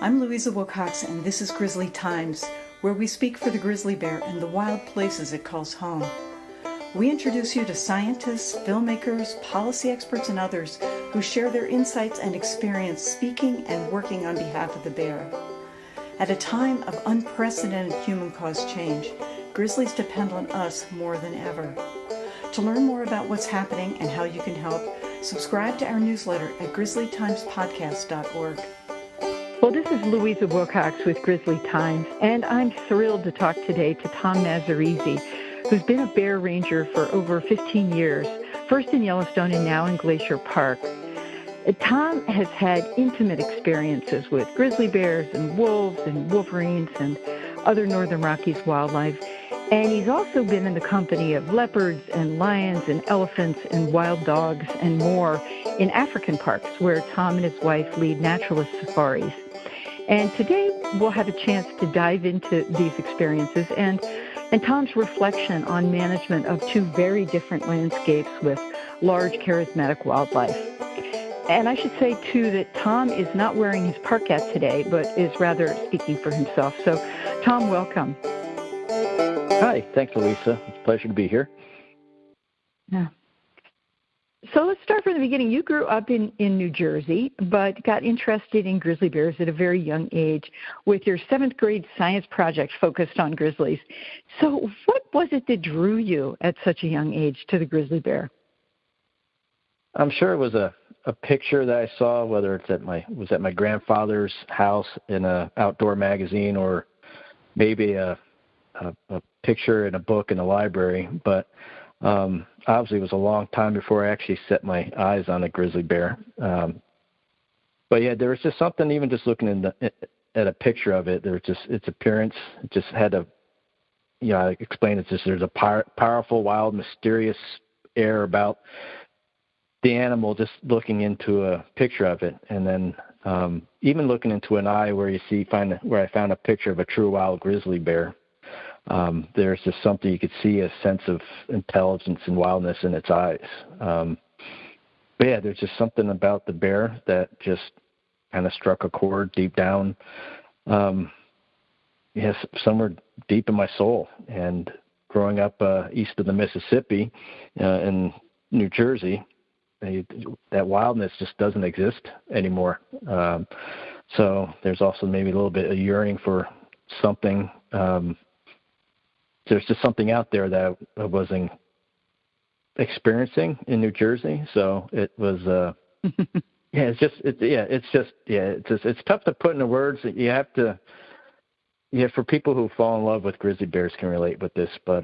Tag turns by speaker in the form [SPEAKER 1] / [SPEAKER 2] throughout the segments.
[SPEAKER 1] I'm Louisa Wilcox, and this is Grizzly Times, where we speak for the grizzly bear and the wild places it calls home. We introduce you to scientists, filmmakers, policy experts, and others who share their insights and experience speaking and working on behalf of the bear. At a time of unprecedented human-caused change, grizzlies depend on us more than ever. To learn more about what's happening and how you can help, subscribe to our newsletter at grizzlytimespodcast.org.
[SPEAKER 2] Well, this is Louisa Wilcox with Grizzly Times, and I'm thrilled to talk today to Tom Mazzarisi, who's been a bear ranger for over 15 years, first in Yellowstone and now in Glacier Park. Tom has had intimate experiences with grizzly bears and wolves and wolverines and other Northern Rockies wildlife, and he's also been in the company of leopards and lions and elephants and wild dogs and more in African parks where Tom and his wife lead naturalist safaris. And today we'll have a chance to dive into these experiences and Tom's reflection on management of two very different landscapes with large charismatic wildlife. And I should say, too, that Tom is not wearing his park hat today, but is rather speaking for himself. So, Tom, welcome.
[SPEAKER 3] Hi. Thanks, Louisa. It's a pleasure to be here.
[SPEAKER 2] Yeah. So let's start from the beginning. You grew up in New Jersey, but got interested in grizzly bears at a very young age with your 7th grade science project focused on grizzlies. So what was it that drew you at such a young age to the grizzly bear?
[SPEAKER 3] I'm sure it was a picture that I saw, whether it's at my grandfather's house in an outdoor magazine or maybe a picture in a book in the library. But obviously, it was a long time before I actually set my eyes on a grizzly bear. But yeah, there was just something, even just looking at a picture of it, there was just its appearance. It just had I explained it, just there's a powerful, wild, mysterious air about the animal just looking into a picture of it. And then even looking into an eye where I found a picture of a true wild grizzly bear. There's just something you could see, a sense of intelligence and wildness in its eyes. But yeah, there's just something about the bear that just kind of struck a chord deep down, somewhere deep in my soul. And growing up east of the Mississippi in New Jersey, that wildness just doesn't exist anymore. So there's also maybe a little bit of yearning for something. There's just something out there that I wasn't experiencing in New Jersey. So it was, it's tough to put into words. You have to, for people who fall in love with grizzly bears can relate with this, but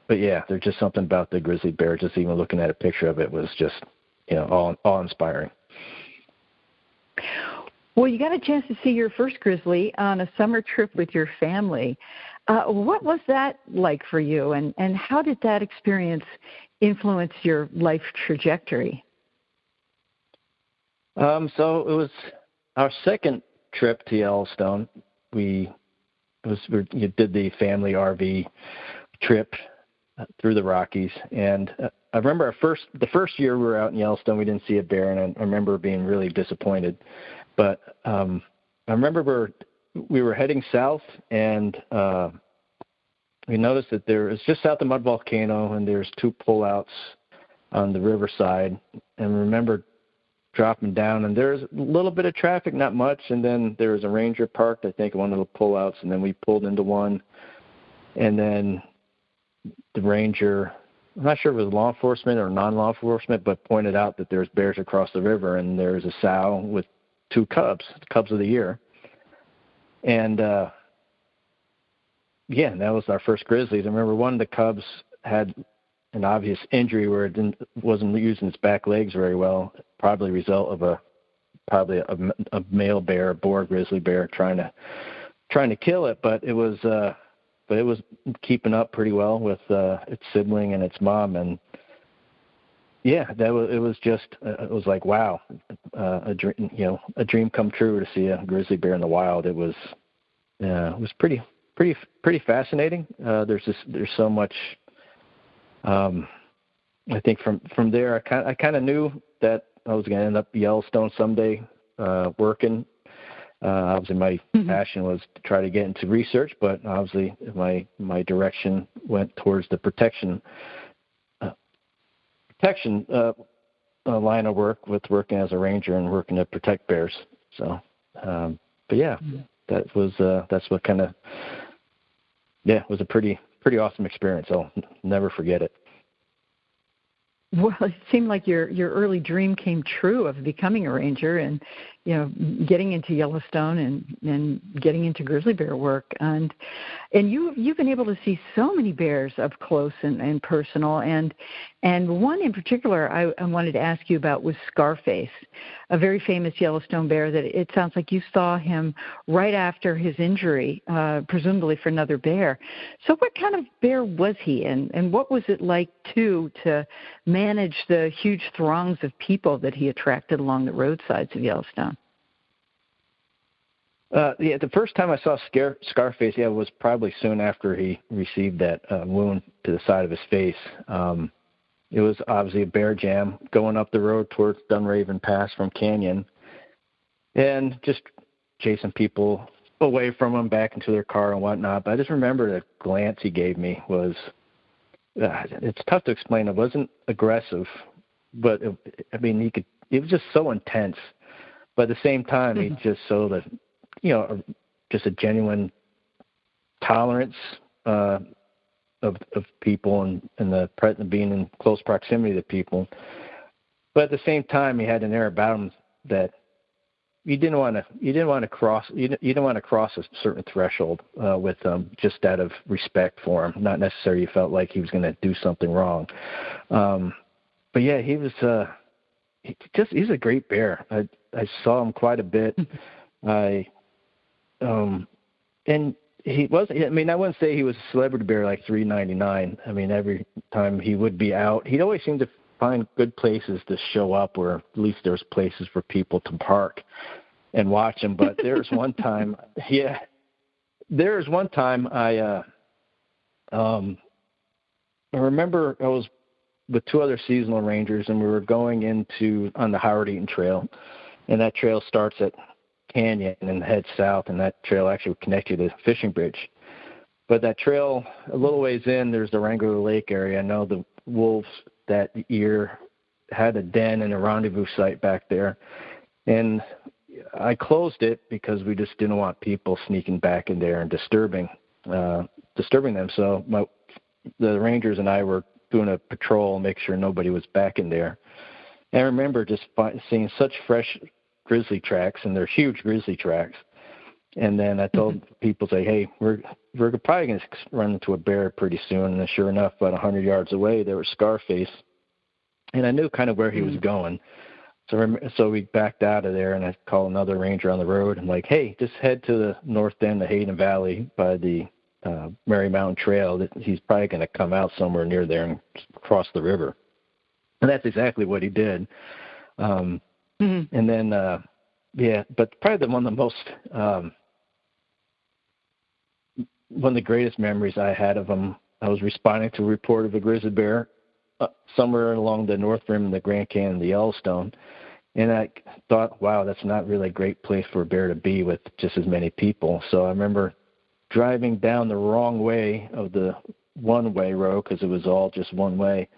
[SPEAKER 3] yeah, there's just something about the grizzly bear. Just even looking at a picture of it was just, awe-inspiring.
[SPEAKER 2] Well, you got a chance to see your first grizzly on a summer trip with your family. What was that like for you, and how did that experience influence your life trajectory?
[SPEAKER 3] So it was our second trip to Yellowstone. We did the family RV trip through the Rockies, and I remember the first year we were out in Yellowstone, we didn't see a bear, and I remember being really disappointed. But I remember we were heading south, and we noticed that there was just south of Mud Volcano, and there's 2 pullouts on the riverside. And we remember dropping down, and there's a little bit of traffic, not much, and then there was a ranger parked, I think, at one of the pullouts, and then we pulled into one, and then the ranger, I'm not sure if it was law enforcement or non-law enforcement, but pointed out that there's bears across the river, and there's a sow with 2 cubs of the year. And, that was our first grizzlies. I remember one of the cubs had an obvious injury where it wasn't using its back legs very well, probably a result of a male bear, a boar grizzly bear trying to kill it, but it was keeping up pretty well with its sibling and its mom. And it was like, wow, a dream come true to see a grizzly bear in the wild. It was pretty fascinating. There's so much. I think from there, I kind of knew that I was going to end up Yellowstone someday, working Obviously, my passion was to try to get into research, but obviously my direction went towards the protection line of work, with working as a ranger and working to protect bears. So, but yeah, that's what kind of was a pretty awesome experience. I'll never forget it.
[SPEAKER 2] Well, it seemed like your early dream came true of becoming a ranger and, getting into Yellowstone and getting into grizzly bear work. And you've been able to see so many bears up close and personal. And one in particular I wanted to ask you about was Scarface, a very famous Yellowstone bear that it sounds like you saw him right after his injury, presumably for another bear. So what kind of bear was he, and what was it like, too, to manage the huge throngs of people that he attracted along the roadsides of Yellowstone?
[SPEAKER 3] The first time I saw Scarface, was probably soon after he received that wound to the side of his face. It was obviously a bear jam going up the road towards Dunraven Pass from Canyon, and just chasing people away from him back into their car and whatnot. But I just remember the glance he gave me was, it's tough to explain. It wasn't aggressive, but it was just so intense. But at the same time, he just showed that, just a genuine tolerance of people and being in close proximity to people. But at the same time, he had an air about him that you didn't want to cross a certain threshold with him, just out of respect for him. Not necessarily you felt like he was going to do something wrong. But yeah, he was he's a great bear. I saw him quite a bit. And he was, I wouldn't say he was a celebrity bear like 399. Every time he would be out, he'd always seem to find good places to show up, or at least there's places for people to park and watch him. But there's one time, I remember I was with two other seasonal rangers, and we were going on the Howard Eaton Trail, and that trail starts at Canyon and heads south, and that trail actually would connect you to the fishing bridge. But that trail, a little ways in, there's the Wrangler Lake area. I know the wolves that year had a den and a rendezvous site back there, and I closed it because we just didn't want people sneaking back in there and disturbing them. So the rangers and I were doing a patrol, make sure nobody was back in there. And I remember just seeing such fresh grizzly tracks, and they're huge grizzly tracks. And then I told people, hey, we're probably going to run into a bear pretty soon. And then sure enough, about 100 yards away, there was Scarface. And I knew kind of where he was going. So we backed out of there, and I called another ranger on the road. I'm like, hey, just head to the north end of Hayden Valley by the Mary Mountain Trail. He's probably going to come out somewhere near there and cross the river. And that's exactly what he did. And then, but probably one of the greatest memories I had of him, I was responding to a report of a grizzly bear somewhere along the north rim of the Grand Canyon of the Yellowstone. And I thought, wow, that's not really a great place for a bear to be with just as many people. So I remember driving down the wrong way of the one-way road, because it was all just one way.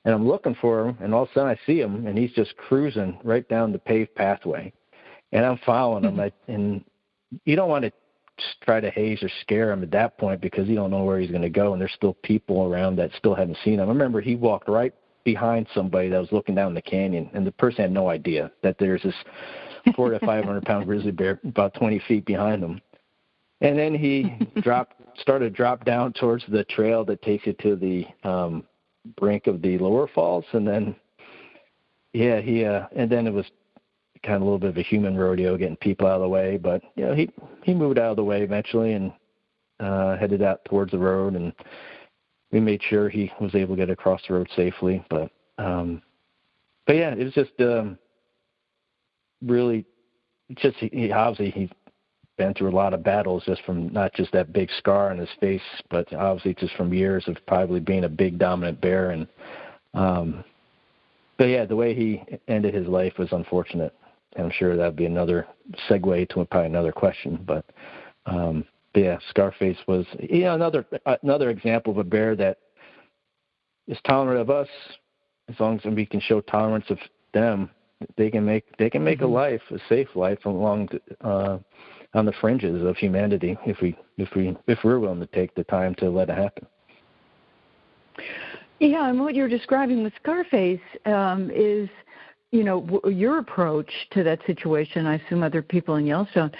[SPEAKER 3] And I'm looking for him, and all of a sudden I see him, and he's just cruising right down the paved pathway. And I'm following him. And you don't want to try to haze or scare him at that point, because you don't know where he's going to go, and there's still people around that still haven't seen him. I remember he walked right behind somebody that was looking down the canyon, and the person had no idea that there's this 400 to 500 pound grizzly bear about 20 feet behind him. And then he started to drop down towards the trail that takes you to the brink of the lower falls, and then and then it was kind of a little bit of a human rodeo getting people out of the way, but he moved out of the way eventually and headed out towards the road, and we made sure he was able to get across the road safely. But yeah, it was just really he's been through a lot of battles, just from not just that big scar on his face, but obviously just from years of probably being a big dominant bear. And but yeah, the way he ended his life was unfortunate. I'm sure that'd be another segue to probably another question. But yeah, Scarface was another example of a bear that is tolerant of us. As long as we can show tolerance of them, they can make a life, a safe life, along on the fringes of humanity if we're willing to take the time to let it happen.
[SPEAKER 2] Yeah, and what you're describing with Scarface is, your approach to that situation. I assume other people in Yellowstone,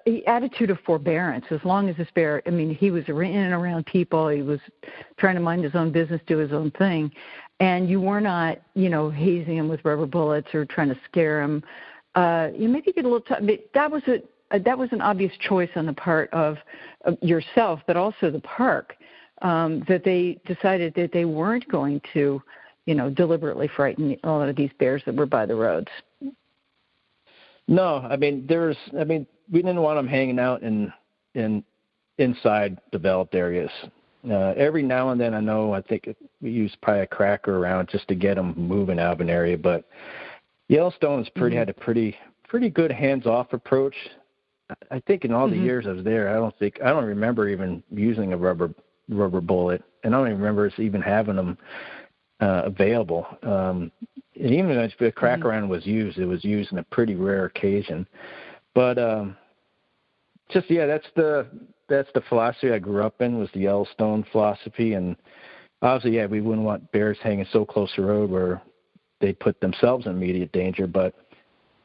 [SPEAKER 2] the attitude of forbearance. As long as this bear, he was in and around people. He was trying to mind his own business, do his own thing, and you were not, hazing him with rubber bullets or trying to scare him. You maybe get a little. That was an obvious choice on the part of yourself, but also the park, that they decided that they weren't going to, deliberately frighten a lot of these bears that were by the roads.
[SPEAKER 3] No, we didn't want them hanging out in inside developed areas. Every now and then, I think we use probably a cracker around just to get them moving out of an area. But Yellowstone's had a pretty good hands-off approach. I think in all the years I was there, I don't remember even using a rubber bullet, and I don't even remember us even having them available. And even if the cracker round was used, it was used in a pretty rare occasion. But that's the philosophy I grew up in, was the Yellowstone philosophy. And obviously, we wouldn't want bears hanging so close to the road where they put themselves in immediate danger. But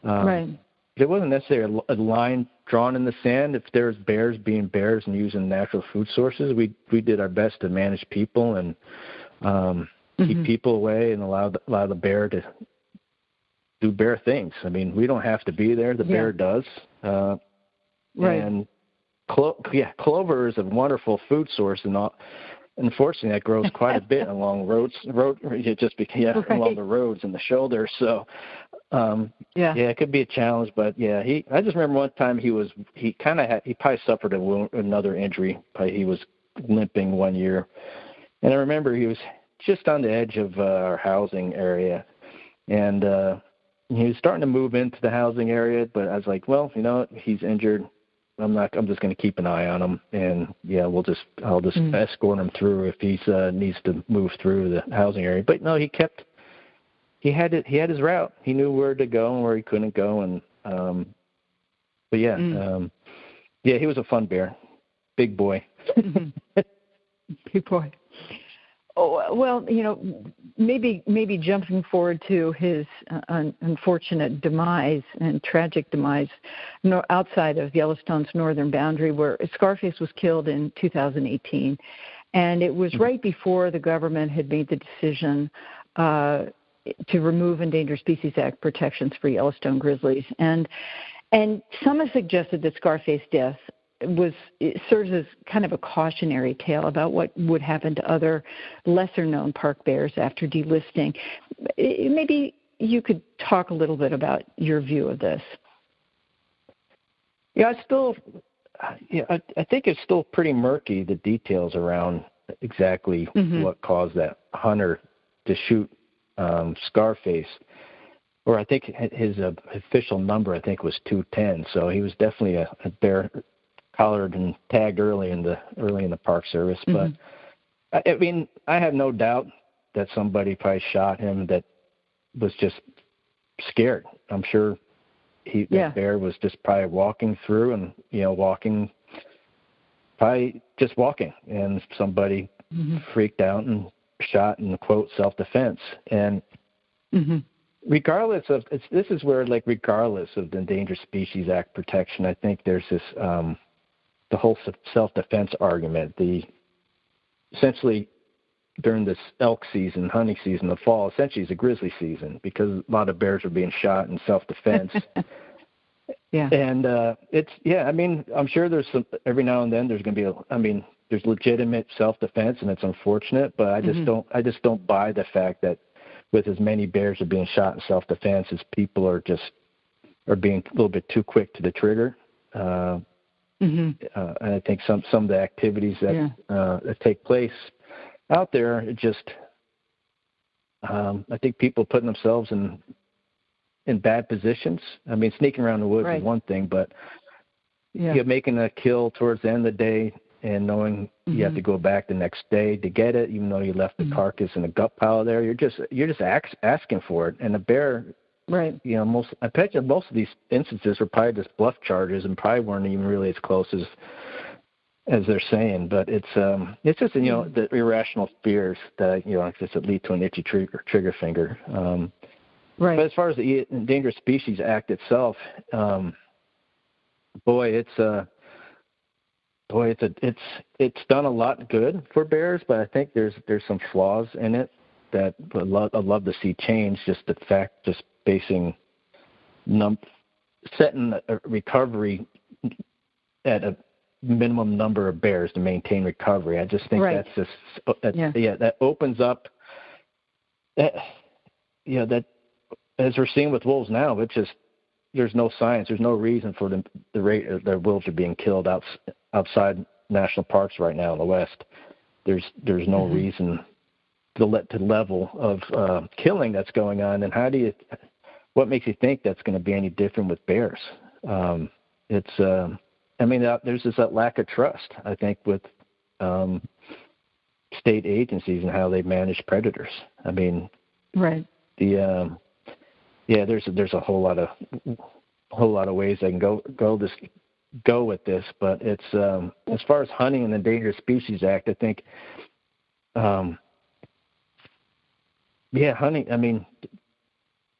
[SPEAKER 3] there wasn't necessarily a line drawn in the sand. If there's bears being bears and using natural food sources, we did our best to manage people and keep people away and allow the bear to do bear things. We don't have to be there. The bear does. And clover is a wonderful food source, and unfortunately that grows quite a bit along roads. Along the roads and the shoulders. So it could be a challenge. But I just remember one time he probably suffered another injury. He was limping one year, and I remember he was just on the edge of our housing area, and he was starting to move into the housing area. But I was like, well, he's injured. I'm just going to keep an eye on him, and I'll just escort him through if he needs to move through the housing area. But no, he had his route. He knew where to go and where he couldn't go, and he was a fun bear, big boy.
[SPEAKER 2] Big boy. Oh, well, maybe jumping forward to his unfortunate demise and tragic demise outside of Yellowstone's northern boundary, where Scarface was killed in 2018. And it was right before the government had made the decision to remove Endangered Species Act protections for Yellowstone grizzlies. And some have suggested that Scarface's death serves as kind of a cautionary tale about what would happen to other lesser-known park bears after delisting. Maybe you could talk a little bit about your view of this.
[SPEAKER 3] I think it's still pretty murky, the details around exactly what caused that hunter to shoot Scarface. Or I think his official number, was 210. So he was definitely a bear collared and tagged early in the Park Service. But I have no doubt that somebody probably shot him that was just scared. I'm sure that bear was just probably walking through and probably just walking, and somebody freaked out and shot in, quote, self-defense. And regardless of regardless of the Endangered Species Act protection, I think there's this the whole self-defense argument. Essentially during this elk season, hunting season, the fall, essentially is a grizzly season because a lot of bears are being shot in self-defense. And I'm sure there's every now and then there's going to be there's legitimate self-defense, and it's unfortunate, but I just don't buy the fact that with as many bears are being shot in self-defense as people are being a little bit too quick to the trigger. And I think some of the activities that take place out there, I think people putting themselves in in bad positions. I mean, sneaking around the woods is one thing, but making a kill towards the end of the day and knowing you have to go back the next day to get it, even though you left the carcass in a gut pile there, you're just asking for it. And the bear, I bet you most of these instances were probably just bluff charges and probably weren't even really as close as they're saying. But it's just the irrational fears that just lead to an itchy trigger finger. But as far as the Endangered Species Act itself, it's done a lot good for bears, but I think there's some flaws in it that I'd love to see change. Just the fact, just basing setting a recovery at a minimum number of bears to maintain recovery. I just think that opens up that as we're seeing with wolves now. It's just there's no science, there's no reason for the wolves are being killed outside national parks right now in the West. There's no reason to level of killing that's going on. And what makes you think that's going to be any different with bears? There's just that lack of trust, I think, with state agencies and how they manage predators. I mean, there's a whole lot of ways they can go with this, but it's as far as hunting and the Endangered Species Act, I think, hunting. I mean,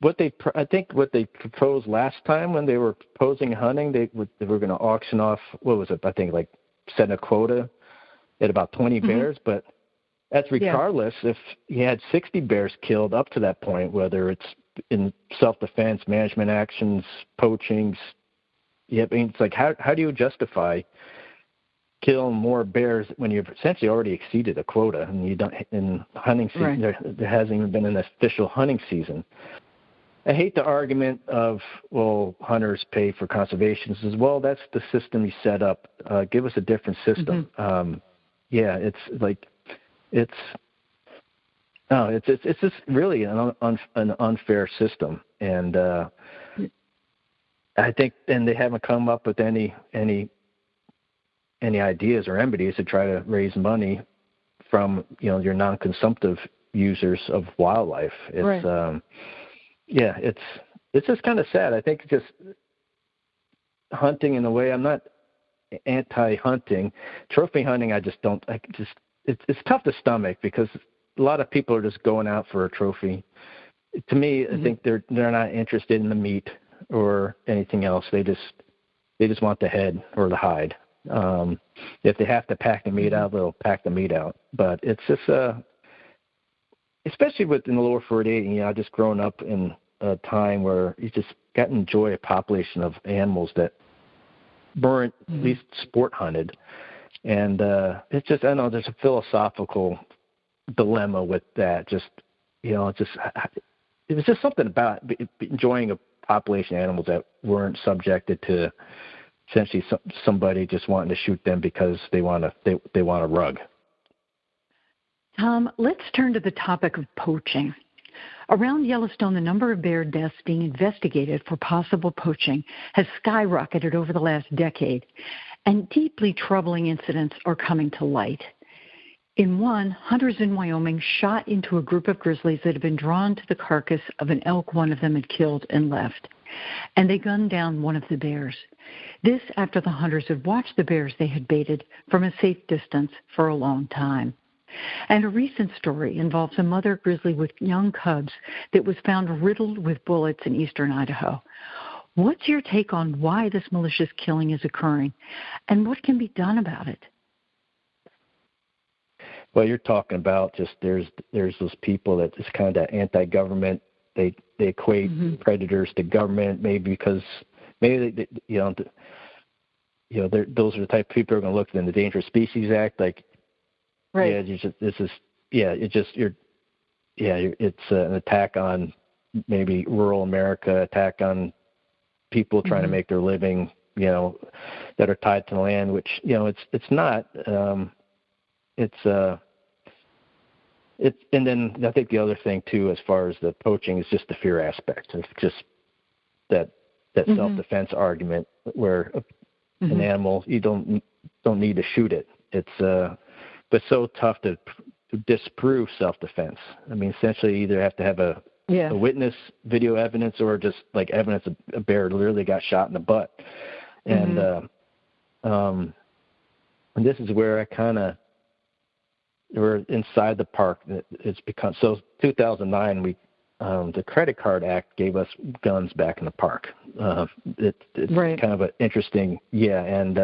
[SPEAKER 3] what they proposed last time when they were proposing hunting, they were going to auction off, what was it? I think like set a quota at about 20 bears, but that's regardless if you had 60 bears killed up to that point, whether it's in self-defense, management actions, poachings. I mean, it's like how do you justify killing more bears when you've essentially already exceeded a quota and you don't in hunting season? There hasn't even been an official hunting season. I hate the argument of, well, hunters pay for conservation. Says, well, that's the system you set up. Give us a different system. It's just really an unfair system, and I think, and they haven't come up with any ideas or remedies to try to raise money from your non-consumptive users of wildlife. It's just kind of sad. I think just hunting in a way. I'm not anti-hunting. Trophy hunting, it's tough to stomach because a lot of people are just going out for a trophy. To me, I think they're not interested in the meat or anything else. They just want the head or the hide. If they have to pack the meat out, they'll pack the meat out. But it's just especially in the lower 48, I just grown up in a time where you just got to enjoy a population of animals that weren't at least sport hunted. And it's just, I know there's a philosophical dilemma with that. It was just something about enjoying a population of animals that weren't subjected to essentially somebody just wanting to shoot them because they want a rug.
[SPEAKER 2] Tom, let's turn to the topic of poaching. Around Yellowstone, the number of bear deaths being investigated for possible poaching has skyrocketed over the last decade, and deeply troubling incidents are coming to light. In one, hunters in Wyoming shot into a group of grizzlies that had been drawn to the carcass of an elk one of them had killed and left, and they gunned down one of the bears. This after the hunters had watched the bears they had baited from a safe distance for a long time. And a recent story involves a mother grizzly with young cubs that was found riddled with bullets in eastern Idaho. What's your take on why this malicious killing is occurring, and what can be done about it?
[SPEAKER 3] Well, you're talking about just there's those people that is kind of anti-government. They equate predators to government, maybe because those are the type of people who are going to look at the Endangered Species Act like. Right. It's an attack on maybe rural America, attack on people trying to make their living, that are tied to the land, which, it's not. And then I think the other thing too, as far as the poaching, is just the fear aspect of just that self-defense argument where an animal, you don't need to shoot it. It's but so tough to disprove self-defense. I mean, essentially, you either have to have a witness, video evidence, or just like evidence a bear literally got shot in the butt. And and this is where we're inside the park. It's become so. 2009, the Credit Card Act gave us guns back in the park. It's kind of an interesting, and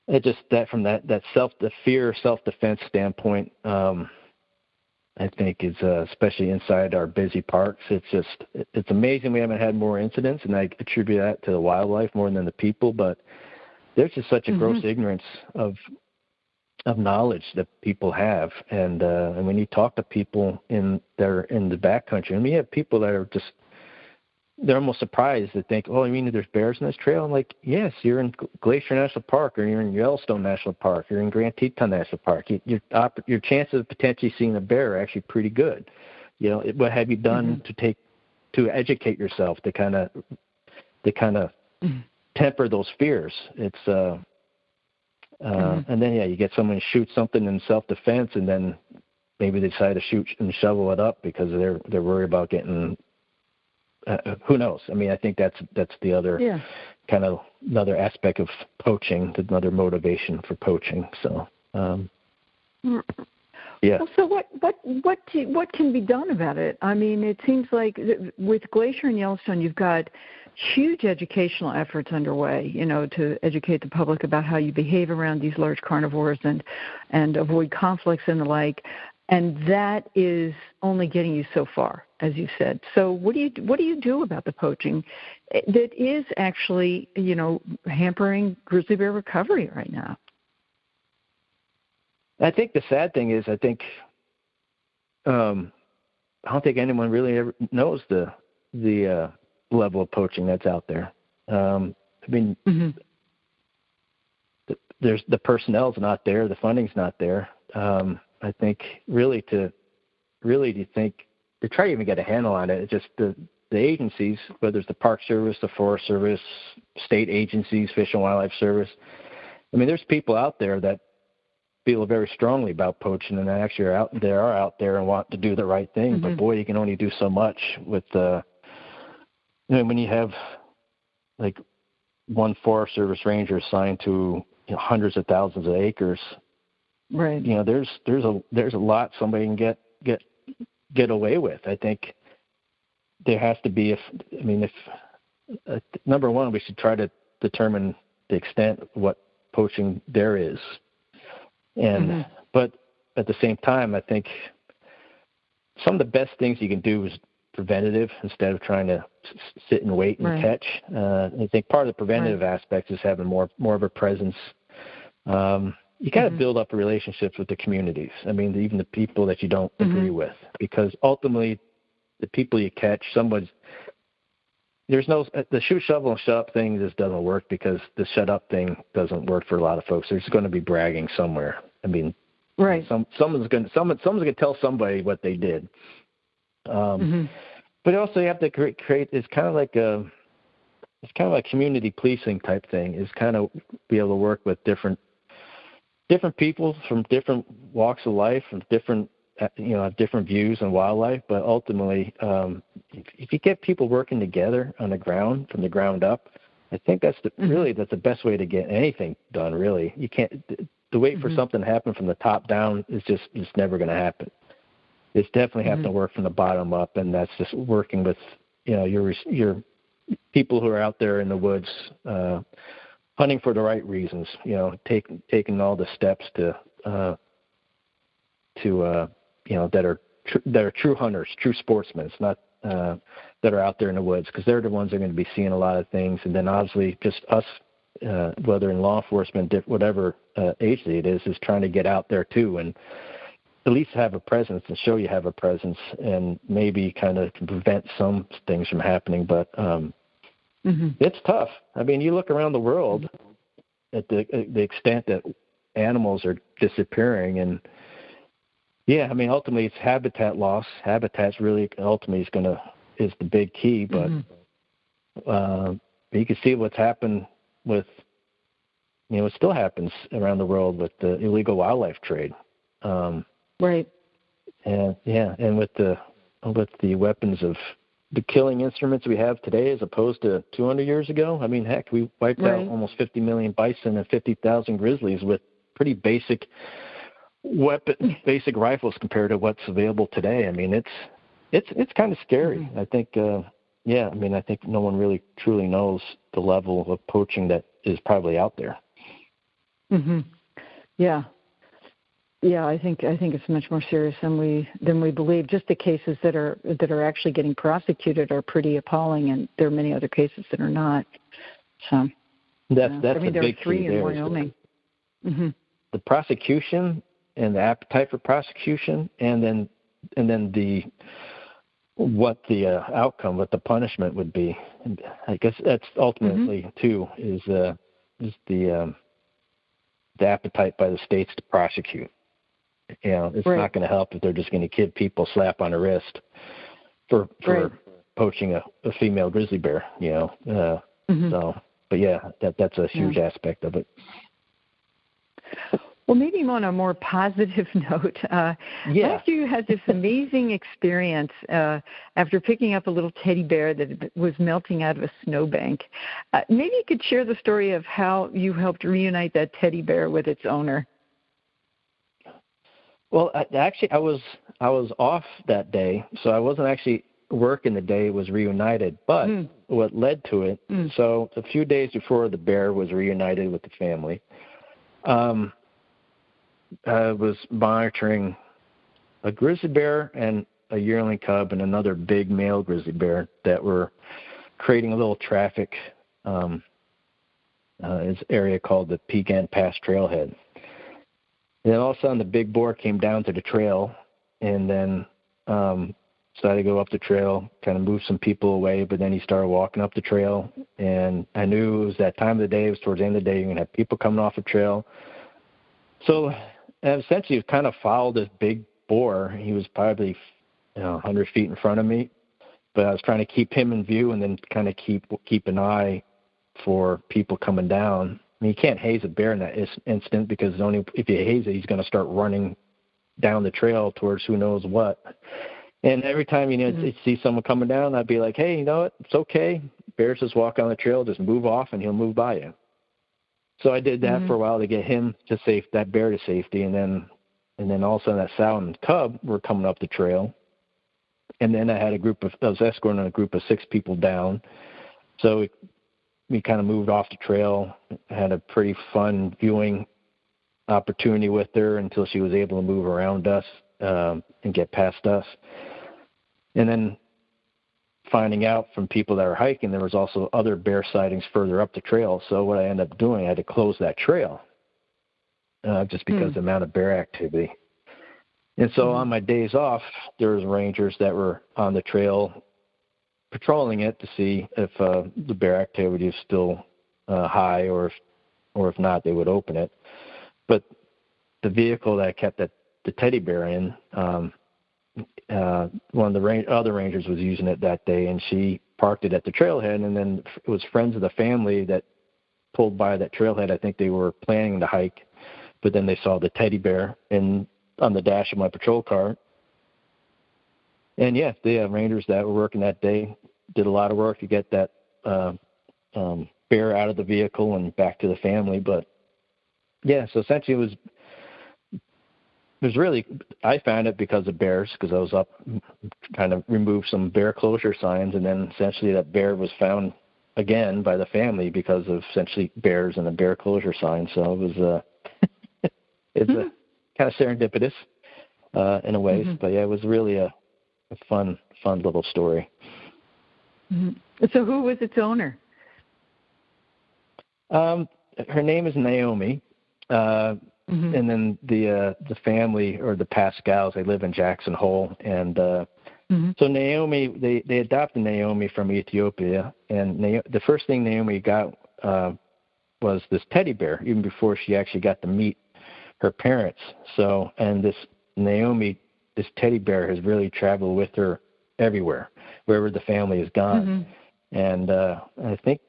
[SPEAKER 3] it just that from the fear self-defense standpoint, I think is especially inside our busy parks. It's amazing we haven't had more incidents, and I attribute that to the wildlife more than the people. But there's just such a gross ignorance of knowledge that people have, and when you talk to people in the backcountry, I mean, you have people that are just, they're almost surprised. They think, oh, you mean there's bears in this trail? I'm like, yes, you're in Glacier National Park, or you're in Yellowstone National Park, you're in Grand Teton National Park. Your chances of potentially seeing a bear are actually pretty good. You know, what have you done to educate yourself to kind of temper those fears? It's and then you get someone to shoot something in self-defense, and then maybe they decide to shoot and shovel it up because they're worried about getting. Who knows? I mean, I think that's the other kind of another aspect of poaching, another motivation for poaching. So,
[SPEAKER 2] Well, so what can be done about it? I mean, it seems like with Glacier and Yellowstone, you've got huge educational efforts underway, you know, to educate the public about how you behave around these large carnivores and avoid conflicts and the like. And that is only getting you so far, as you said. So what do you do about the poaching that is actually, you know, hampering grizzly bear recovery right now?
[SPEAKER 3] I think the sad thing is, I don't think anyone really ever knows the level of poaching that's out there. I mean, there's the personnel's not there, the funding's not there. I think to try to even get a handle on it, it's just the agencies, whether it's the Park Service, the Forest Service, state agencies, Fish and Wildlife Service. I mean, there's people out there that feel very strongly about poaching, and actually are out there and want to do the right thing. But boy, you can only do so much with when you have like one Forest Service ranger assigned to hundreds of thousands of acres. Right. You know, there's a lot somebody can get away with. I think there has to be number one, we should try to determine the extent of what poaching there is. And but at the same time, I think some of the best things you can do is preventative instead of trying to sit and wait and catch. I think part of the preventative aspect is having more of a presence. You got to build up relationships with the communities. I mean, even the people that you don't agree with, because ultimately the people you catch, the shoot, shovel, and shut up thing just doesn't work, because the shut up thing doesn't work for a lot of folks. There's going to be bragging somewhere. I mean, someone's going to tell somebody what they did. But also you have to create. It's kind of like a community policing type thing. Is kind of be able to work with different people from different walks of life, from different views on wildlife. But ultimately, if you get people working together on the ground, from the ground up, I think that's the best way to get anything done. Really, you can't wait for something to happen from the top down. It's never going to happen. It's definitely have to work from the bottom up, and that's just working with your people who are out there in the woods, hunting for the right reasons. Taking all the steps that are true hunters, true sportsmen. It's not that are out there in the woods, because they're the ones that are going to be seeing a lot of things. And then obviously just us, whether in law enforcement, whatever agency it is trying to get out there too, and at least have a presence and show you have a presence, and maybe kind of prevent some things from happening. But it's tough. I mean, you look around the world at the extent that animals are disappearing, and I mean, ultimately it's habitat loss. Habitat's really ultimately is the big key, but you can see what's happened with, it still happens around the world with the illegal wildlife trade.
[SPEAKER 2] Right.
[SPEAKER 3] And with the weapons of the killing instruments we have today as opposed to 200 years ago. I mean, heck, we wiped out almost 50 million bison and 50,000 grizzlies with pretty basic basic rifles compared to what's available today. I mean, it's kind of scary. Mm-hmm. I think, I think no one really truly knows the level of poaching that is probably out there.
[SPEAKER 2] Mm-hmm. Yeah. Yeah, I think it's much more serious than we believe. Just the cases that are actually getting prosecuted are pretty appalling, and there are many other cases that are not. So
[SPEAKER 3] that's
[SPEAKER 2] there
[SPEAKER 3] are
[SPEAKER 2] are 3 in Wyoming. Mm-hmm.
[SPEAKER 3] The prosecution and the appetite for prosecution, and then what the outcome, what the punishment would be. And I guess that's ultimately too is the appetite by the states to prosecute. It's not going to help if they're just going to kid people, slap on the wrist for poaching a female grizzly bear. So, but that's a huge aspect of it.
[SPEAKER 2] Well, maybe on a more positive note, last year you had this amazing experience after picking up a little teddy bear that was melting out of a snowbank. Maybe you could share the story of how you helped reunite that teddy bear with its owner.
[SPEAKER 3] Well, actually, I was off that day, so I wasn't actually working the day it was reunited. But what led to it, so a few days before the bear was reunited with the family, I was monitoring a grizzly bear and a yearling cub and another big male grizzly bear that were creating a little traffic in this area called the Pecan Pass Trailhead. And then all of a sudden, the big boar came down to the trail, and then decided to go up the trail, kind of move some people away. But then he started walking up the trail, and I knew it was that time of the day. It was towards the end of the day. You're going to have people coming off the trail. So essentially, it kind of followed this big boar. He was probably 100 feet in front of me, but I was trying to keep him in view and then kind of keep an eye for people coming down. I mean, you can't haze a bear in that instant because only if you haze it, he's going to start running down the trail towards who knows what. And every time you see someone coming down, I'd be like, hey, you know what? It's okay. Bears just walk on the trail, just move off, and he'll move by you. So I did that for a while to get him to that bear to safety, and then all of a sudden that sow and cub were coming up the trail, and then I was escorting a group of 6 people down. So we kind of moved off the trail, had a pretty fun viewing opportunity with her until she was able to move around us and get past us. And then finding out from people that were hiking, there was also other bear sightings further up the trail. So what I ended up doing, I had to close that trail just because of the amount of bear activity. And so on my days off, there was rangers that were on the trail patrolling it to see if the bear activity is still high, or if not, they would open it. But the vehicle that I kept the teddy bear in, one of the other rangers was using it that day, and she parked it at the trailhead, and then it was friends of the family that pulled by that trailhead. I think they were planning to hike, but then they saw the teddy bear on the dash of my patrol car. And the rangers that were working that day did a lot of work to get that bear out of the vehicle and back to the family. But so essentially it was really, I found it because of bears, because I was up kind of removed some bear closure signs, and then essentially that bear was found again by the family because of essentially bears and a bear closure sign. So it was it's a kind of serendipitous in a way, but it was really a fun little story.
[SPEAKER 2] So who was its owner?
[SPEAKER 3] Her name is Naomi. And then the family, or the Pascals, they live in Jackson Hole, and so Naomi, they adopted Naomi from Ethiopia, and the first thing Naomi got was this teddy bear, even before she actually got to meet her parents. So, and this Naomi, this teddy bear has really traveled with her everywhere, wherever the family has gone. and I think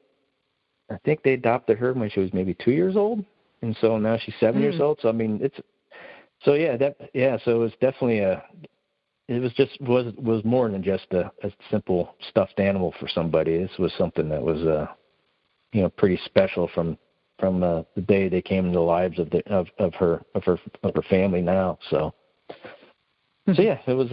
[SPEAKER 3] they adopted her when she was maybe 2 years old, and so now she's 7 years old. So I mean, so it was definitely was more than just a simple stuffed animal for somebody. This was something that was pretty special from the day they came into the lives of her family now. So yeah, it was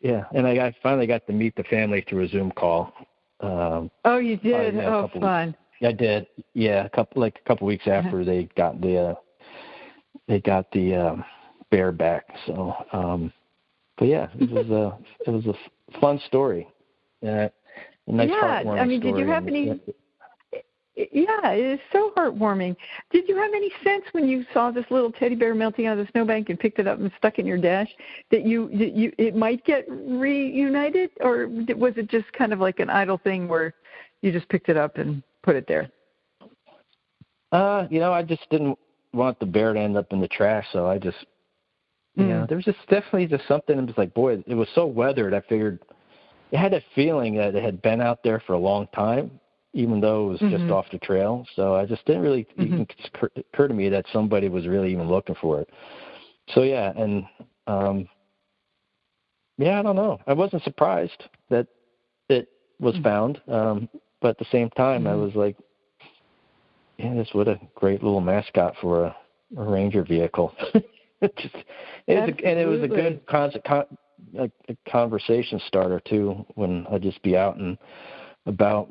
[SPEAKER 3] and I finally got to meet the family through a Zoom call.
[SPEAKER 2] Oh, you did? Oh, fun.
[SPEAKER 3] I did. Yeah, a couple weeks after they got the bear back. So, but yeah, it was a fun story. A nice heartwarming
[SPEAKER 2] I mean,
[SPEAKER 3] story.
[SPEAKER 2] Did you have any? Yeah, it is so heartwarming. Did you have any sense when you saw this little teddy bear melting out of the snowbank and picked it up and stuck it in your dash that it might get reunited, or was it just kind of like an idle thing where you just picked it up and put it there?
[SPEAKER 3] I just didn't want the bear to end up in the trash, so I just, there was just definitely just something. It was like, boy, it was so weathered. I figured it had a feeling that it had been out there for a long time, even though it was just off the trail. So I just didn't really even occur to me that somebody was really even looking for it. So yeah, and I don't know. I wasn't surprised that it was found, but at the same time, I was like, this what a great little mascot for a ranger vehicle. It was a good a conversation starter too, when I'd just be out and about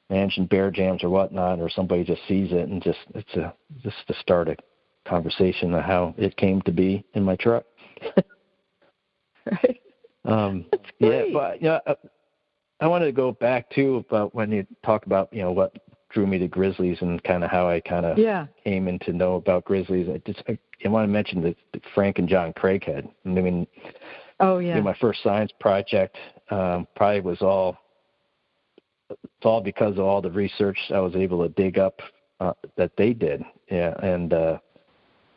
[SPEAKER 3] managing bear jams or whatnot, or somebody just sees it and just to start a conversation of how it came to be in my truck.
[SPEAKER 2] Right. That's great.
[SPEAKER 3] Yeah, but I wanted to go back too about when you talk about what drew me to grizzlies and kind of how I kind of came in to know about grizzlies. I want to mention that Frank and John Craighead. I mean, my first science project probably was all because of all the research I was able to dig up that they did. Yeah, and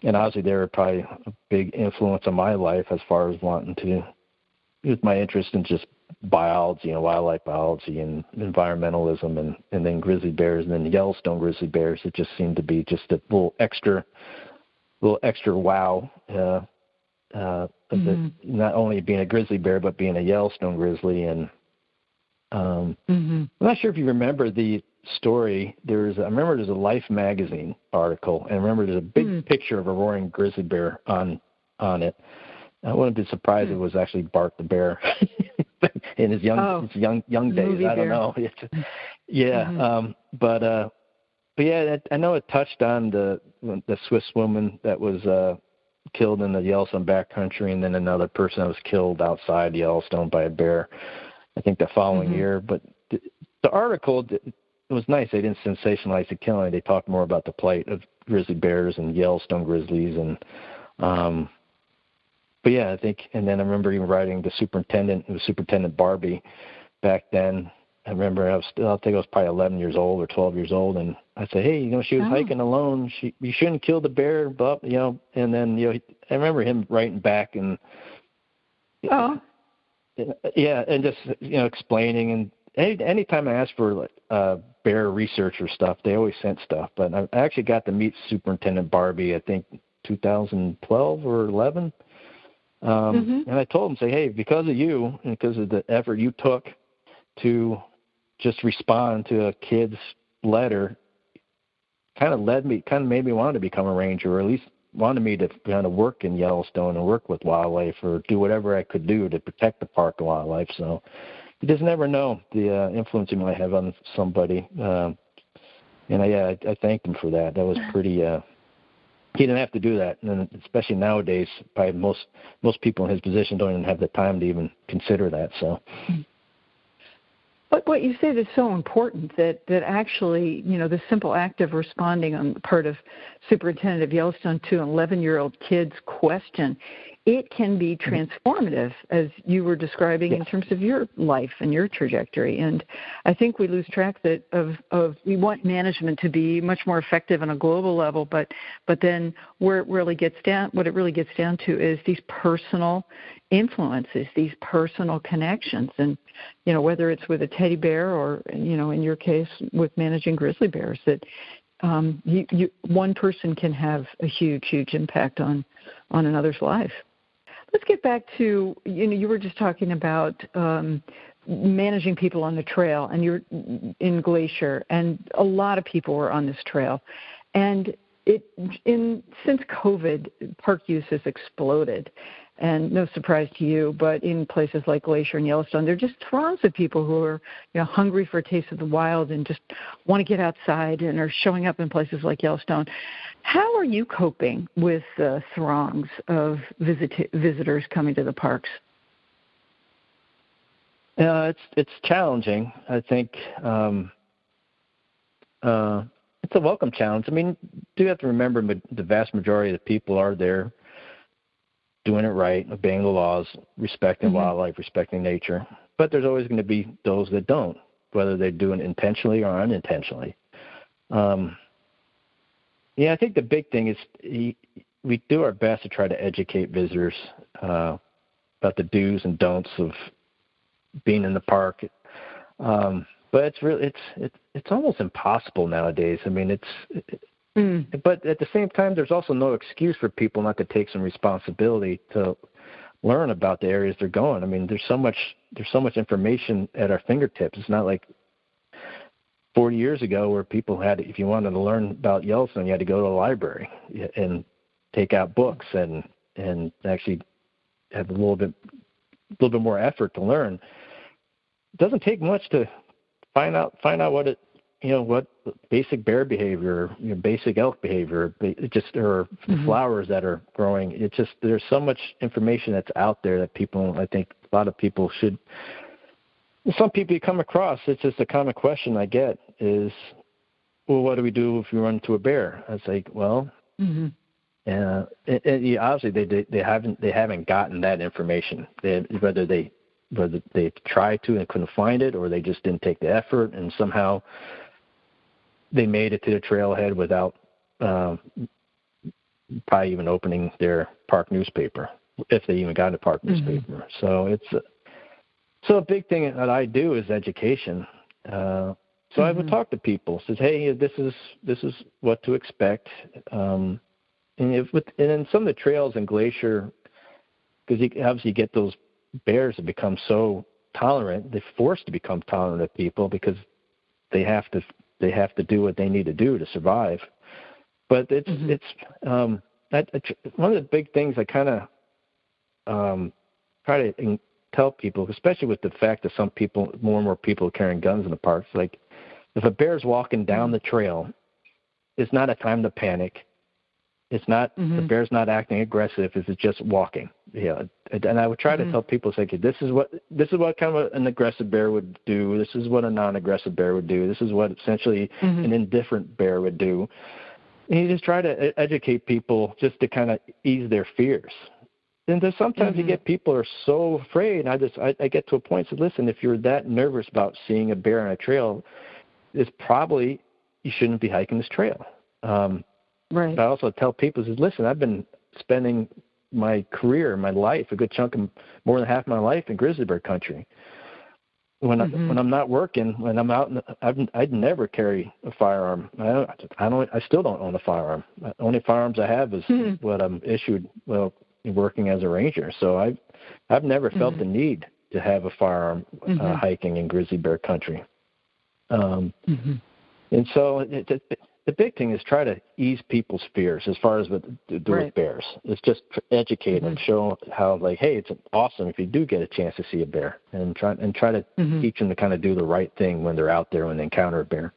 [SPEAKER 3] obviously they were probably a big influence on my life as far as wanting to, with my interest in just biology and wildlife biology and environmentalism, and then grizzly bears, and then the Yellowstone grizzly bears. It just seemed to be just a little extra wow. Not only being a grizzly bear, but being a Yellowstone grizzly. And I'm not sure if you remember the story. I remember there's a Life magazine article, and I remember there's a big picture of a roaring grizzly bear on it. I wouldn't be surprised if it was actually Bart the bear in his young days. I don't know. But yeah, I know it touched on the Swiss woman that was killed in the Yellowstone backcountry, and then another person that was killed outside Yellowstone by a bear, I think the following year. But the article, it was nice. They didn't sensationalize the killing. They talked more about the plight of grizzly bears and Yellowstone grizzlies. And but yeah, I think, and then I remember even writing the Superintendent Barbie back then. I remember I think I was probably 11 years old or 12 years old, and I said, hey, she was hiking alone. You shouldn't kill the bear, but and then I remember him writing back and and just explaining. And anytime I asked for bear research or stuff, they always sent stuff. But I actually got to meet Superintendent Barbie, I think 2012 or 11. And I told him, say, hey, because of you and because of the effort you took to just respond to a kid's letter, kind of made me want to become a ranger, or at least wanted me to kind of work in Yellowstone and work with wildlife, or do whatever I could do to protect the park and wildlife. So you just never know the influence you might have on somebody. And I thanked him for that. That was pretty. He didn't have to do that, and especially nowadays, probably most people in his position don't even have the time to even consider that. So.
[SPEAKER 2] But what you said is so important, that actually, the simple act of responding on the part of Superintendent of Yellowstone to an 11-year-old kid's question, it can be transformative, as you were describing in terms of your life and your trajectory. And I think we lose track of we want management to be much more effective on a global level, but then what it really gets down to is these personal influences, these personal connections. And, whether it's with a teddy bear or, in your case with managing grizzly bears, that one person can have a huge, huge impact on another's life. Let's get back to, you were just talking about managing people on the trail, and you're in Glacier, and a lot of people were on this trail. And since COVID, park use has exploded. And no surprise to you, but in places like Glacier and Yellowstone, there are just throngs of people who are hungry for a taste of the wild and just want to get outside and are showing up in places like Yellowstone. How are you coping with the throngs of visitors coming to the parks?
[SPEAKER 3] It's challenging. I think it's a welcome challenge. I mean, you do have to remember the vast majority of the people are there doing it right, obeying the laws, respecting wildlife, respecting nature. But there's always going to be those that don't, whether they do it intentionally or unintentionally. I think the big thing is we do our best to try to educate visitors about the do's and don'ts of being in the park. But it's almost impossible nowadays. I mean, but at the same time, there's also no excuse for people not to take some responsibility to learn about the areas they're going. I mean, there's so much information at our fingertips. It's not like 40 years ago where people if you wanted to learn about Yellowstone, you had to go to a library and take out books and actually have a little bit more effort to learn. It doesn't take much to find out what basic bear behavior, basic elk behavior, flowers that are growing. There's so much information that's out there that I think a lot of people should. Some people you come across, it's just a common question I get is, well, what do we do if we run into a bear? I was like, well, obviously they haven't gotten that information. Whether they tried to and couldn't find it, or they just didn't take the effort, and somehow they made it to the trailhead without probably even opening their park newspaper, if they even got a park newspaper. So a big thing that I do is education. So I would talk to people, says, hey, this is what to expect. And in some of the trails in Glacier, because you obviously get those bears that become so tolerant, they're forced to become tolerant of people because they have to do what they need to do to survive. But it's one of the big things I kind of try to tell people, especially with the fact that more and more people are carrying guns in the parks. Like, if a bear's walking down the trail, it's not a time to panic. It's not the bear's not acting aggressive. It's just walking. And I would try to tell people, say, okay, this is what kind of an aggressive bear would do. This is what a non-aggressive bear would do. This is what essentially an indifferent bear would do. And you just try to educate people just to kind of ease their fears. And then sometimes you get people who are so afraid. And I get to a point, so listen, if you're that nervous about seeing a bear on a trail, it's probably you shouldn't be hiking this trail. Right. But I also tell people, listen, I've been spending my career, my life, a good chunk of more than half my life in grizzly bear country. When I'm not working, when I'm out, I'd never carry a firearm. I still don't own a firearm. The only firearms I have is what I'm issued working as a ranger. So I've never felt the need to have a firearm hiking in grizzly bear country. And so the big thing is try to ease people's fears as far as what to do with bears. It's just educate them, show how, like, hey, it's awesome if you do get a chance to see a bear, and try to teach them to kind of do the right thing when they're out there when they encounter a bear.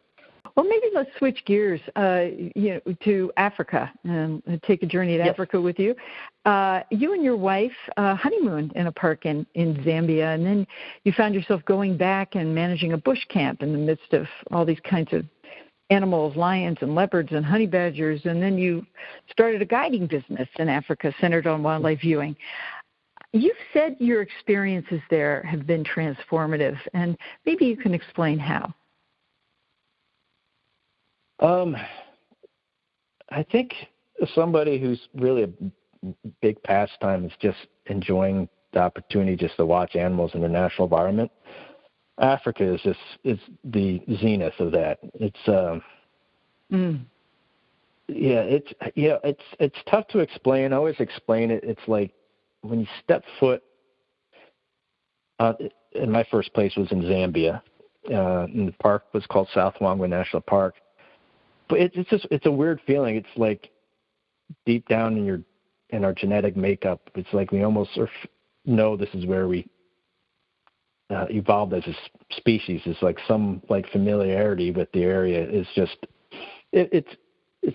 [SPEAKER 2] Well, maybe let's switch gears, to Africa and take a journey to Africa with you. You and your wife honeymooned in a park in Zambia, and then you found yourself going back and managing a bush camp in the midst of all these kinds of animals, lions and leopards and honey badgers, and then you started a guiding business in Africa centered on wildlife viewing. You've said your experiences there have been transformative, and maybe you can explain how.
[SPEAKER 3] I think somebody who's really a big pastime is just enjoying the opportunity just to watch animals in their natural environment. Africa is the zenith of that. It's it's tough to explain. I always explain it. It's like when you step foot. And my first place was in Zambia, and the park was called South Wangwa National Park. But it's a weird feeling. It's like deep down in our genetic makeup. It's like we almost know this is where we evolved as a species. It's like some familiarity with the area is just it's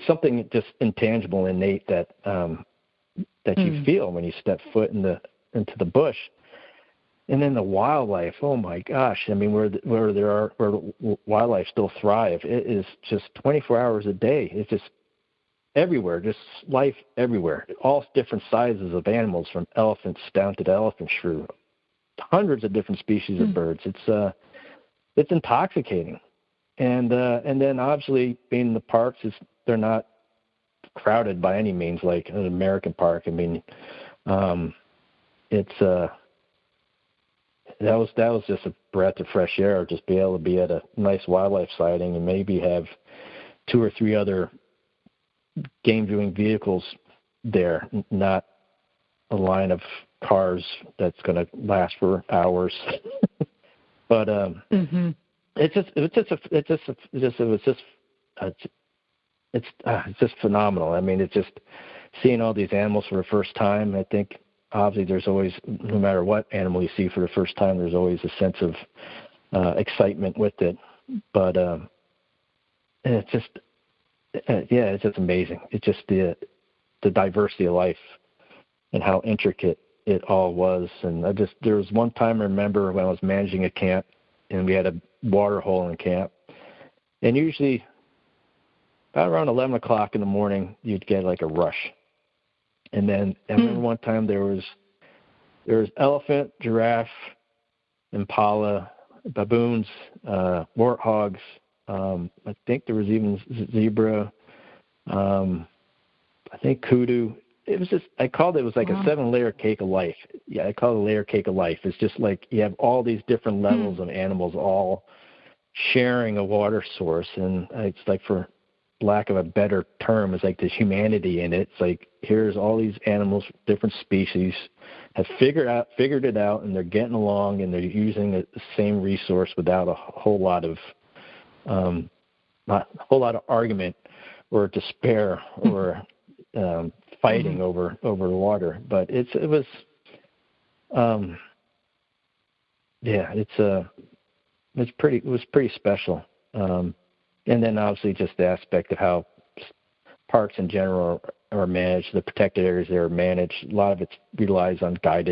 [SPEAKER 3] something just intangible, innate that you feel when you step foot into the bush. And then the wildlife, oh my gosh! I mean, where wildlife still thrive, it is just 24 hours a day. It's just everywhere, just life everywhere. All different sizes of animals, from elephants down to the elephant shrew. Hundreds of different species of birds. It's intoxicating, and then obviously being in the parks, they're not crowded by any means like an American park. I mean, that was just a breath of fresh air. Just be able to be at a nice wildlife sighting and maybe have 2 or 3 other game viewing vehicles there, not a line of cars that's going to last for hours. But it's just phenomenal. I mean, it's just seeing all these animals for the first time. I think obviously there's always, no matter what animal you see for the first time, there's always a sense of excitement with it. But it's just it's just amazing. It's just the diversity of life and how intricate it all was. And there was one time I remember when I was managing a camp, and we had a water hole in camp, and usually about around 11 o'clock in the morning, you'd get like a rush. And then I remember one time there was elephant, giraffe, impala, baboons, warthogs. I think there was even zebra. I think kudu. It was just, I called it was like a 7-layer cake of life. Yeah, I call it a layer cake of life. It's just like you have all these different levels of animals all sharing a water source, and it's like, for lack of a better term, it's like there's humanity in it. It's like, here's all these animals, different species, have figured it out, and they're getting along, and they're using the same resource without a whole lot of argument or despair or fighting over the water. But it was pretty special. And then obviously just the aspect of how parks in general are managed, the protected areas that are managed. A lot of it relies on guides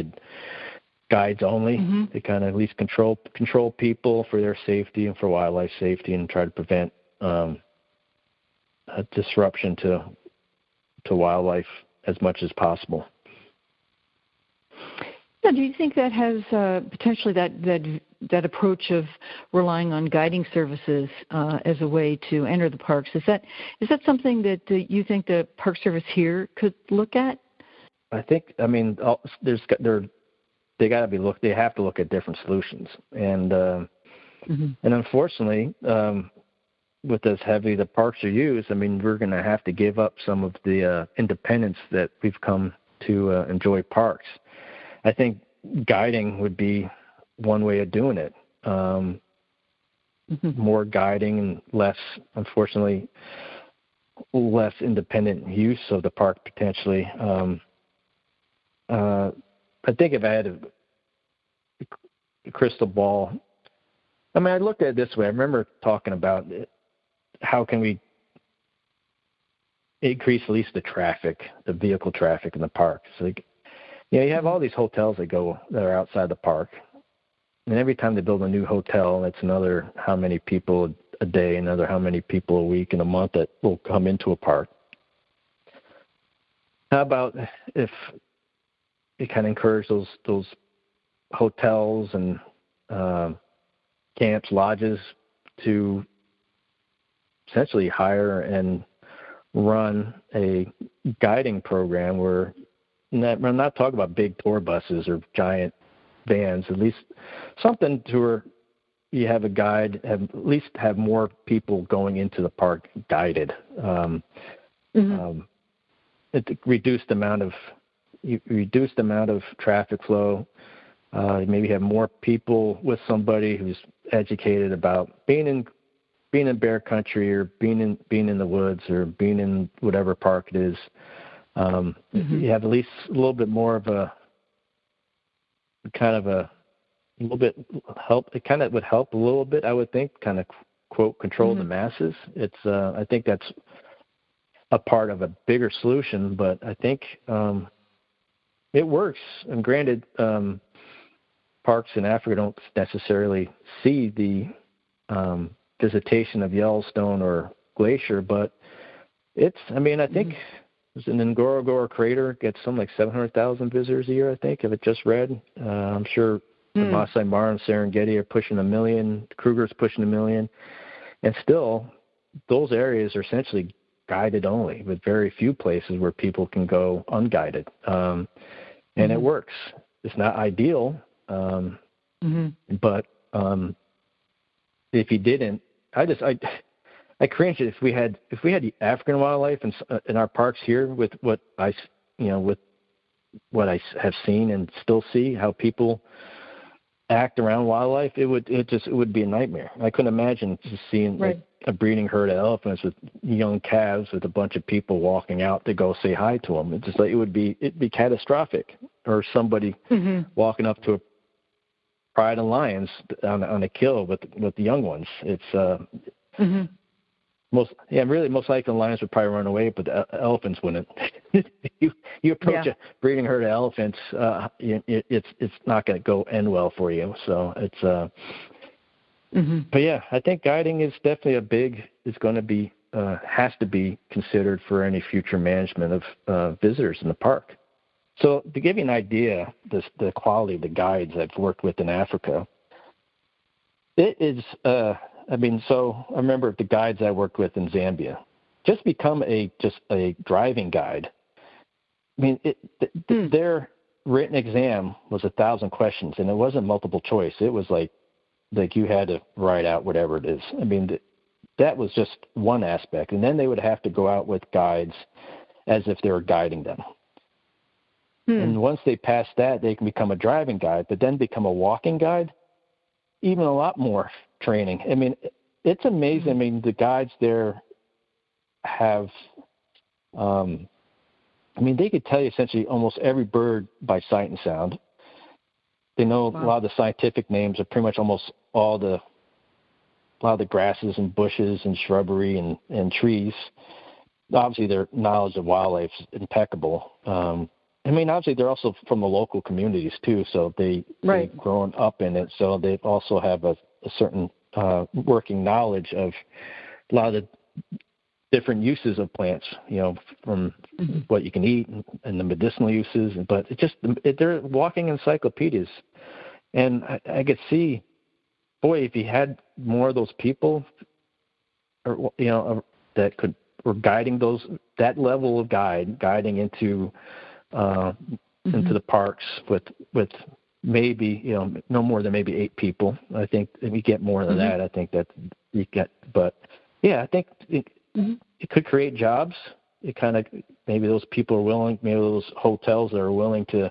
[SPEAKER 3] only. They kind of at least control people for their safety and for wildlife safety, and try to prevent a disruption to wildlife as much as possible.
[SPEAKER 2] Now, do you think that has potentially that approach of relying on guiding services as a way to enter the parks? Is that something that you think the Park Service here could look at?
[SPEAKER 3] I think, I mean, they have to look at different solutions, and unfortunately, with as heavy the parks are used, I mean, we're going to have to give up some of the independence that we've come to enjoy parks. I think guiding would be one way of doing it. More guiding and less independent use of the park potentially. I think if I had a crystal ball, I mean, I looked at it this way. I remember talking about how can we increase at least the vehicle traffic in the parks. Like, you have all these hotels that are outside the park, and every time they build a new hotel, it's another how many people a day, another how many people a week and a month that will come into a park. How about if you kind of encourage those hotels and camps, lodges to essentially hire and run a guiding program where we're not talking about big tour buses or giant vans, at least something to where you have a guide, at least have more people going into the park guided. It reduced the amount of traffic flow. Maybe have more people with somebody who's educated about being in bear country or being in the woods or being in whatever park it is. You have at least a little bit more of a little bit help. It kind of would help a little bit, I would think, kind of quote control the masses. It's I think that's a part of a bigger solution, but I think it works. And granted, parks in Africa don't necessarily see the visitation of Yellowstone or Glacier, but I think there's an Ngorongoro crater gets something like 700,000 visitors a year, I think, if it just read. I'm sure the Masai Mara and Serengeti are pushing 1 million, Kruger's pushing 1 million, and still those areas are essentially guided only, with very few places where people can go unguided. And it works. It's not ideal, but if you didn't, I cringe if we had African wildlife in our parks here with what I have seen and still see how people act around wildlife, it would be a nightmare. I couldn't imagine just seeing like a breeding herd of elephants with young calves with a bunch of people walking out to go say hi to them. It's just like it'd be catastrophic. Or somebody walking up to a pride of lions on a kill with the young ones. It's most likely the lions would probably run away, but the elephants wouldn't. you approach a breeding herd of elephants, it's not going to end well for you. So it's but yeah, I think guiding is definitely has to be considered for any future management of visitors in the park. So to give you an idea, the quality of the guides I've worked with in Africa, it is. So I remember the guides I worked with in Zambia. Just become a driving guide. Their written exam was 1,000 questions, and it wasn't multiple choice. It was like you had to write out whatever it is. That was just one aspect, and then they would have to go out with guides as if they were guiding them. And once they pass that, they can become a driving guide, but then become a walking guide, even a lot more training. It's amazing. The guides there have, they could tell you essentially almost every bird by sight and sound. They know a lot of the scientific names of pretty much almost a lot of the grasses and bushes and shrubbery and trees. Obviously, their knowledge of wildlife is impeccable. Obviously, they're also from the local communities, too, so they've grown up in it, so they also have a certain working knowledge of a lot of the different uses of plants, from what you can eat and the medicinal uses. But they're walking encyclopedias. And I could see, if you had more of those people, that were guiding that level of guiding into the parks with maybe no more than maybe 8 people. I think if you get more than that, I think that you get. But yeah, I think it could create jobs. It kind of maybe those people are willing. Maybe those hotels that are willing to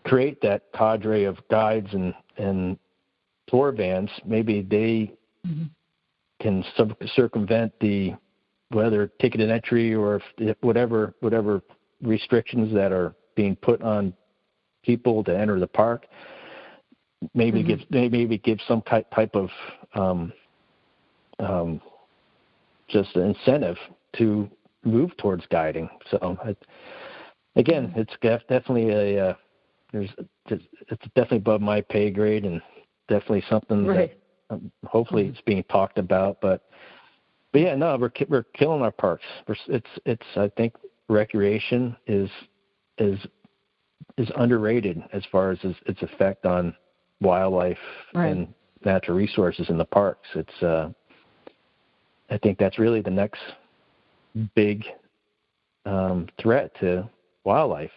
[SPEAKER 3] create that cadre of guides and tour vans. Maybe they can circumvent whether ticketed entry or whatever restrictions that are being put on people to enter the park. Maybe give some type of just an incentive to move towards guiding. So again, it's definitely it's definitely above my pay grade, and definitely something that hopefully it's being talked about. But yeah, no, we're killing our parks. It's I think recreation is underrated as far as its effect on wildlife and natural resources in the parks. It's I think that's really the next big threat to wildlife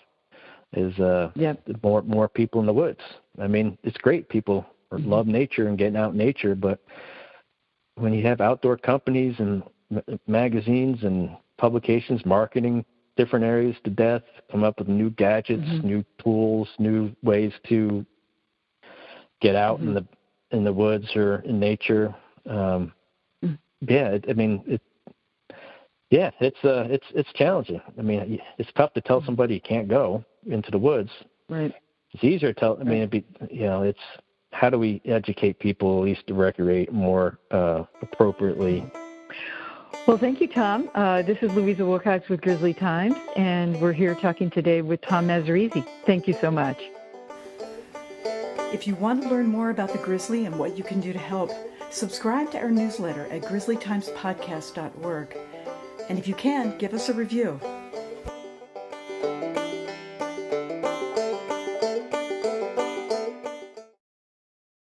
[SPEAKER 3] is more people in the woods. I mean, it's great. People love nature and getting out in nature, but when you have outdoor companies and magazines and publications marketing different areas to death, come up with new gadgets, new tools, new ways to get out in the woods or in nature. It's challenging. I mean, it's tough to tell somebody you can't go into the woods.
[SPEAKER 2] Right.
[SPEAKER 3] It's easier to tell. I mean, it's how do we educate people at least to recreate more appropriately?
[SPEAKER 2] Well, thank you, Tom. This is Louisa Wilcox with Grizzly Times, and we're here talking today with Tom Mazzarisi. Thank you so much.
[SPEAKER 1] If you want to learn more about the grizzly and what you can do to help, subscribe to our newsletter at grizzlytimespodcast.org. And if you can, give us a review.